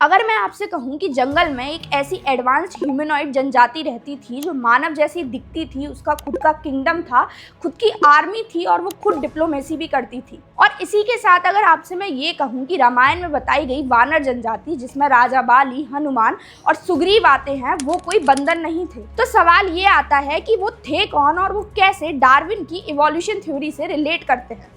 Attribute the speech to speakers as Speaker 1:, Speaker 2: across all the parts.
Speaker 1: अगर मैं आपसे कहूँ कि जंगल में एक ऐसी एडवांस्ड ह्यूमनॉइड जनजाति रहती थी जो मानव जैसी दिखती थी, उसका खुद का किंगडम था, खुद की आर्मी थी और वो खुद डिप्लोमेसी भी करती थी। और इसी के साथ अगर आपसे मैं ये कहूँ कि रामायण में बताई गई वानर जनजाति, जिसमें राजा बाली, हनुमान और सुग्रीव आते हैं, वो कोई बंदर नहीं थे। तो सवाल ये आता है कि वो थे कौन और वो कैसे डार्विन की इवोल्यूशन थ्योरी से रिलेट करते हैं।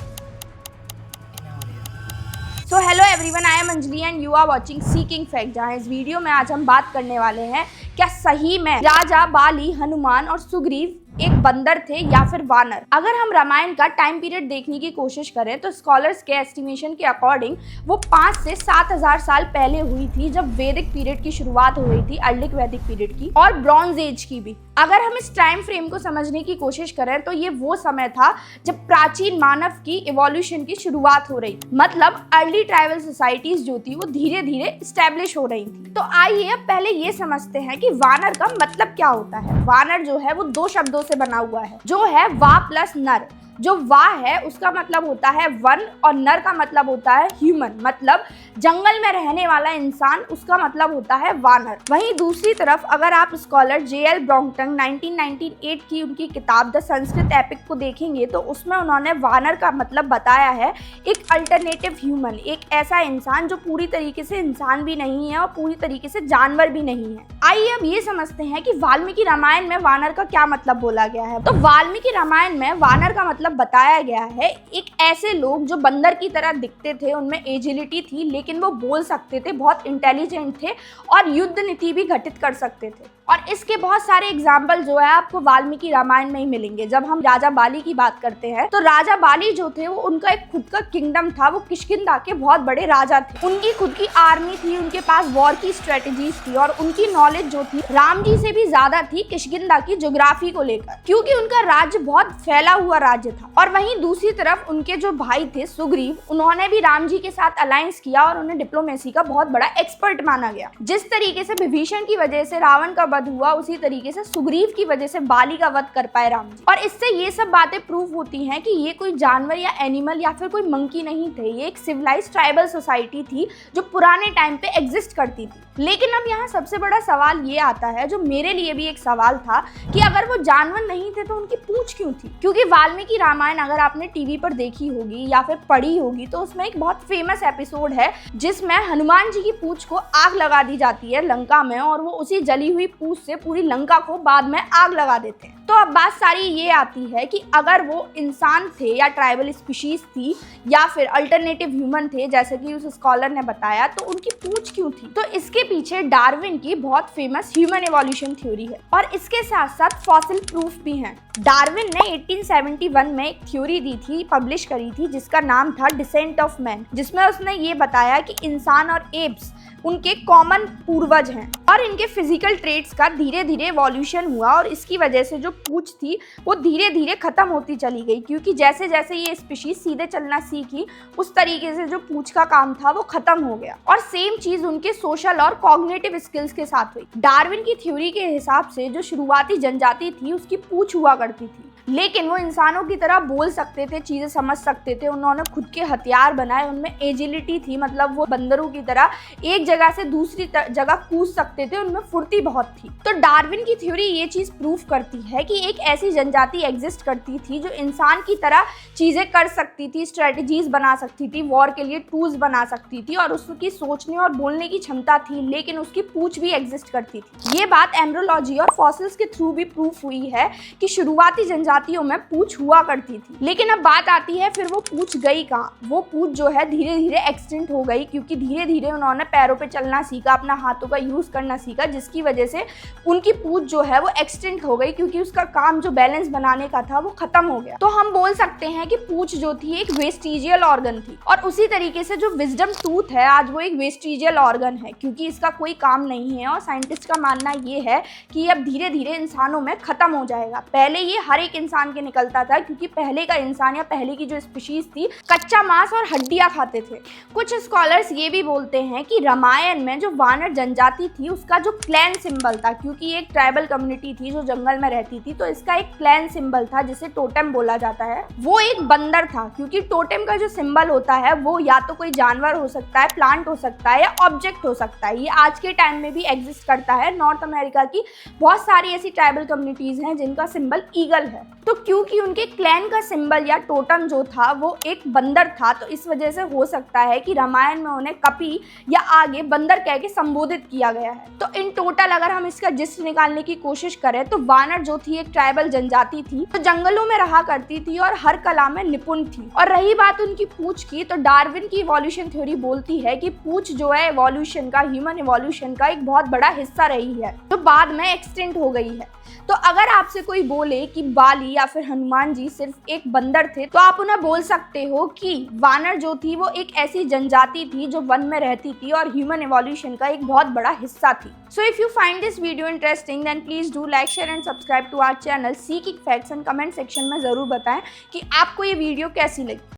Speaker 1: So hello everyone, I am Anjali and you are watching seeking fact. जहाँ इस वीडियो में आज हम बात करने वाले हैं क्या सही में राजा बाली, हनुमान और सुग्रीव एक बंदर थे या फिर वानर। अगर हम रामायण का टाइम पीरियड देखने की कोशिश करें तो स्कॉलर्स के एस्टिमेशन के अकॉर्डिंग वो 5 से 7,000 साल पहले हुई थी, जब वैदिक पीरियड की शुरुआत हो रही थी, अर्लिक वैदिक पीरियड की और ब्रॉन्ज एज की भी। अगर हम इस टाइम फ्रेम को समझने की कोशिश करें तो ये वो समय था जब प्राचीन मानव की इवोल्यूशन की शुरुआत हो रही, मतलब अर्ली ट्राइबल सोसाइटीज जो थी वो धीरे धीरे स्टैब्लिश हो रही थी। तो आइए अब पहले ये समझते हैं कि वानर का मतलब क्या होता है। वानर जो है वो 2 शब्दों से बना हुआ है, जो है वा प्लस नर। जो वा है उसका मतलब होता है वन और नर का मतलब होता है ह्यूमन, मतलब जंगल में रहने वाला इंसान, उसका मतलब होता है वानर। वहीं दूसरी तरफ अगर आप स्कॉलर जे.एल. ब्रॉन्गटन 1998 की उनकी किताब द संस्कृत एपिक को देखेंगे तो उसमें उन्होंने वानर का मतलब बताया है एक अल्टरनेटिव ह्यूमन, एक ऐसा इंसान जो पूरी तरीके से इंसान भी नहीं है और पूरी तरीके से जानवर भी नहीं है। आइए अब ये समझते हैं कि वाल्मीकि रामायण में वानर का क्या मतलब बोला गया है। तो वाल्मीकि रामायण में वानर का मतलब बताया गया है एक ऐसे लोग जो बंदर की तरह दिखते थे, उनमें एजिलिटी थी, लेकिन वो बोल सकते थे, बहुत इंटेलिजेंट थे और युद्ध नीति भी घटित कर सकते थे। और इसके बहुत सारे एग्जाम्पल जो है आपको वाल्मीकि रामायण में ही मिलेंगे। जब हम राजा बाली की बात करते हैं तो राजा बाली जो थे वो उनका एक खुद का किंगडम था, वो किष्किंधा के बहुत बड़े राजा थे, उनकी खुद की आर्मी थी, उनके पास वॉर की स्ट्रेटेजीज थी और उनकी नॉलेज जो थी राम जी से भी ज्यादा थी किष्किंधा की ज्योग्राफी को लेकर, क्योंकि उनका राज्य बहुत फैला हुआ राज्य था। और वहीं दूसरी तरफ उनके जो भाई थे सुग्रीव, उन्होंने भी राम जी के साथ अलायंस किया और उन्हें डिप्लोमेसी का बहुत बड़ा एक्सपर्ट माना गया। जिस तरीके से विभीषण की वजह से रावण का वध हुआ, उसी तरीके से सुग्रीव की वजह से बाली का वध कर पाए राम जी। और इससे ये सब बातें प्रूव होती हैं कि ये कोई जानवर या एनिमल या फिर कोई मंकी नहीं थे, ये एक सिविलाइज्ड ट्राइबल सोसाइटी थी जो पुराने टाइम पे एग्जिस्ट करती थी। लेकिन अब यहाँ सबसे बड़ा सवाल ये आता है, जो मेरे लिए भी एक सवाल था, कि अगर वो जानवर नहीं थे तो उनकी पूंछ क्यों थी? क्योंकि वाल्मीकि रामायण अगर आपने टीवी पर देखी होगी या फिर पढ़ी होगी तो उसमें एक बहुत फेमस एपिसोड है जिसमें हनुमान जी की पूंछ को आग लगा दी जाती है लंका में, और वो उसी जली हुई पूंछ से पूरी लंका को बाद में आग लगा देते हैं। तो अब बात सारी ये आती है कि अगर वो इंसान थे या ट्राइबल स्पीशीज थी या फिर अल्टरनेटिव ह्यूमन थे जैसे कि उस स्कॉलर ने बताया, तो उनकी पूंछ क्यों थी? तो इसके पीछे डार्विन की बहुत फेमस ह्यूमन इवोल्यूशन थ्योरी है और इसके साथ साथ फॉसिल प्रूफ भी हैं। डार्विन ने 1871 में एक थ्योरी दी थी, पब्लिश करी थी, जिसका नाम था डिसेंट ऑफ मैन, जिसमें उसने ये बताया कि इंसान और एप्स उनके कॉमन पूर्वज हैं और इनके फिजिकल ट्रेट्स का धीरे धीरे इवोल्यूशन हुआ और इसकी वजह से जो पूंछ थी वो धीरे धीरे खत्म होती चली गई, क्योंकि जैसे जैसे ये स्पीशीज सीधे चलना सीखी उस तरीके से जो पूंछ का काम था वो खत्म हो गया। और सेम चीज उनके सोशल और कॉग्निटिव स्किल्स के साथ हुई। डार्विन की थ्योरी के हिसाब से जो शुरुआती जनजाति थी उसकी पूंछ हुआ करती थी, लेकिन वो इंसानों की तरह बोल सकते थे, चीजें समझ सकते थे, उन्होंने खुद के हथियार बनाए, उनमें एजिलिटी थी, मतलब वो बंदरों की तरह एक जगह से दूसरी जगह कूद सकते थे, उनमें फुर्ती बहुत थी। तो डार्विन की थ्योरी ये चीज प्रूव करती है कि एक ऐसी जनजाति एग्जिस्ट करती थी जो इंसान की तरह चीजें कर सकती थी, स्ट्रेटेजीज बना सकती थी, वॉर के लिए टूल्स बना सकती थी और उसकी सोचने और बोलने की क्षमता थी, लेकिन उसकी पूंछ भी एग्जिस्ट करती थी। ये बात एम्ब्रोलॉजी और फॉसिल्स के थ्रू भी प्रूफ हुई है कि शुरुआती जनजातियों में पूंछ हुआ करती थी। लेकिन अब बात आती है फिर वो पूंछ गई कहाँ? वो पूंछ जो है धीरे धीरे एक्सटेंट हो गई, क्योंकि धीरे धीरे उन्होंने पैरों पे चलना सीखा, अपना हाथों का यूज करना सीखा, जिसकी वजह से उनकी पूंछ जो है वो एक्सटेंट हो गई, क्योंकि उसका काम जो बैलेंस बनाने का था वो खत्म हो गया। तो हम बोल सकते हैं कि पूंछ जो थी एक वेस्टिजियल ऑर्गन थी और उसी तरीके से जो विजडम टूथ है आज वो एक वेस्टिजियल ऑर्गन है, क्योंकि इसका कोई काम नहीं है और साइंटिस्ट का मानना ये है कि अब धीरे धीरे इंसानों में खत्म हो जाएगा। पहले ये हर एक इंसान के निकलता था, क्योंकि पहले का इंसान या पहले की जो स्पीशीज थी कच्चा मांस और हड्डियां खाते थे। कुछ स्कॉलर्स ये भी बोलते हैं कि रामायण में जो वानर जनजाति थी उसका जो क्लैन सिंबल था, क्योंकि एक ट्राइबल कम्युनिटी थी जो जंगल में रहती थी, तो इसका एक क्लैन सिंबल था जिसे टोटेम बोला जाता है, वो एक बंदर था। क्योंकि टोटेम का जो सिंबल होता है वो या तो कोई जानवर हो सकता है, प्लांट हो सकता है या ऑब्जेक्ट हो सकता है। ये आज के टाइम में भी एग्जिस्ट करता है। नॉर्थ अमेरिका की बहुत सारी ऐसी ट्राइबल कम्युनिटीज हैं जिनका सिंबल ईगल है। तो क्योंकि उनके क्लैन का सिंबल या टोटम जो था वो एक बंदर था, तो इस वजह से हो सकता है कि रामायण में उन्हें कपी या आगे बंदर कह के संबोधित किया गया है। तो इन टोटल अगर हम इसका जिस्ट निकालने की कोशिश करें तो वानर जो थी एक ट्राइबल जनजाति थी, तो जंगलों में रहा करती थी और हर कला में निपुण थी। और रही बात उनकी पूंछ की, तो डार्विन की इवोल्यूशन थ्योरी बोलती है कि पूंछ जो है इवोल्यूशन का, ह्यूमन इवोल्यूशन का एक बहुत बड़ा हिस्सा रही है, जो बाद में एक्सटेंट हो गई है। तो अगर आपसे कोई बोले कि बाली या फिर हनुमान जी सिर्फ एक बंदर थे, तो आप उन्हें बोल सकते हो कि वानर जो थी वो एक ऐसी जनजाति थी जो वन में रहती थी और ह्यूमन इवोल्यूशन का एक बहुत बड़ा हिस्सा थी। So if you find this video interesting then please do like, share and subscribe to our channel seeking facts and comment section में जरूर बताएं कि आपको ये वीडियो कैसी लगी।